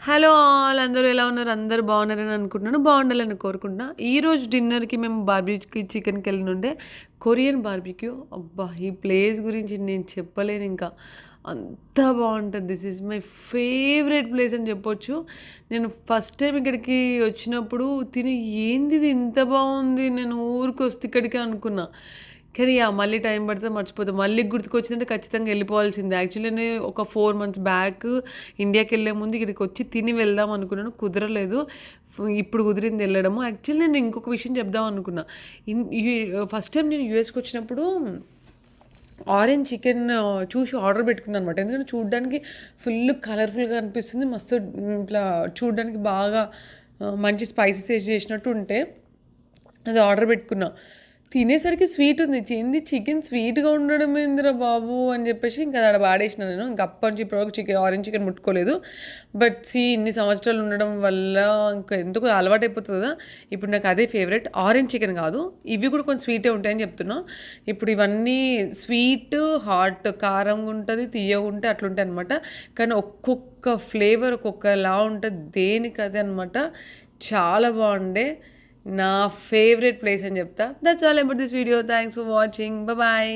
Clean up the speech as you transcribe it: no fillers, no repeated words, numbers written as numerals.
Hello all అందరూ ఎలా ఉన్నారు? అందరూ బాగున్నారని అనుకుంటున్నాను. బాగుండాలని కోరుకుంటున్నా. ఈరోజు డిన్నర్‌కి మేము బార్బిక్యూ చికెన్‌కి వెళ్ళినుండే. Korean barbecue. అబ్బా! ఈ ప్లేస్ గురించి నేను చెప్పలేనింకా. అంత బావుంటది. This is my favourite place అని చెప్పొచ్చు. నేను ఫస్ట్ టైమ్ ఇక్కడికి వచ్చినప్పుడు తిని ఏందిది ఇంత బావుంది. నేను ఊరికొస్తే ఇక్కడికే అనుకున్నా. కానీ మళ్ళీ టైం పడితే మర్చిపోతా. మళ్ళీ గుర్తుకొచ్చిందంటే ఖచ్చితంగా వెళ్ళిపోవాల్సిందే. యాక్చువల్లీ నేను ఒక 4 మంత్స్ బ్యాక్ ఇండియాకెళ్ళే ముందు ఇక్కడికొచ్చి తిని వెళ్దాం అనుకున్నాను. కుదరలేదు. ఇప్పుడు కుదిరింది ఎళ్ళడము. యాక్చువల్లీ నేను ఇంకొక విషయం చెప్దాం అనుకున్నా. ఇన్ ఈ ఫస్ట్ టైమ్ నేను యూఎస్‌కొచ్చినప్పుడు ఆరెంజ్ చికెన్ చూసి ఆర్డర్ పెట్టుకున్నాననమాట. ఎందుకంటే చూడ్డానికి ఫుల్ కలర్‌ఫుల్‌గా అనిపిస్తుంది. మస్తు ఇట్లా చూడ్డానికి బాగా మంచి స్పైసెస్ ఏసి చేసినట్టు ఉంటే అది ఆర్డర్ పెట్టుకున్నా. తినేసరికి స్వీట్ ఉంది. ఏంది చికెన్ స్వీట్‌గా ఉండడం ఏందిరా బాబు! అని చెప్పేసి ఇంకా అది ఆడ పాడేసిన నేను. ఇంక అప్పటి నుంచి ఇప్పటి వరకు ఆరెంజ్ చికెన్ ముట్టుకోలేదు. బట్ ఇన్ని సంవత్సరాలు ఉండడం వల్ల ఇంకా ఎందుకో అలవాటైపోతది కదా! ఇప్పుడు నాకు అదే ఫేవరెట్. ఆరెంజ్ చికెన్ కాదు. ఇవి కూడా కొంచెం స్వీటే ఉంటాయని చెప్తున్నా. ఇప్పుడు ఇవన్నీ స్వీట్, హాట్ కారంగా ఉంటది, తియ్యగా ఉంటాయి అట్లుంటాయనమాట. కానీ ఒక్కొక్క ఫ్లేవర్ ఒక్కొక్కలా ఉంటది. దేనికదే అనమాట. చాలా బాగుండే. నా ఫేవరెట్ ప్లేస్ అని చెప్తా. That's all about this video. Thanks for watching. Bye.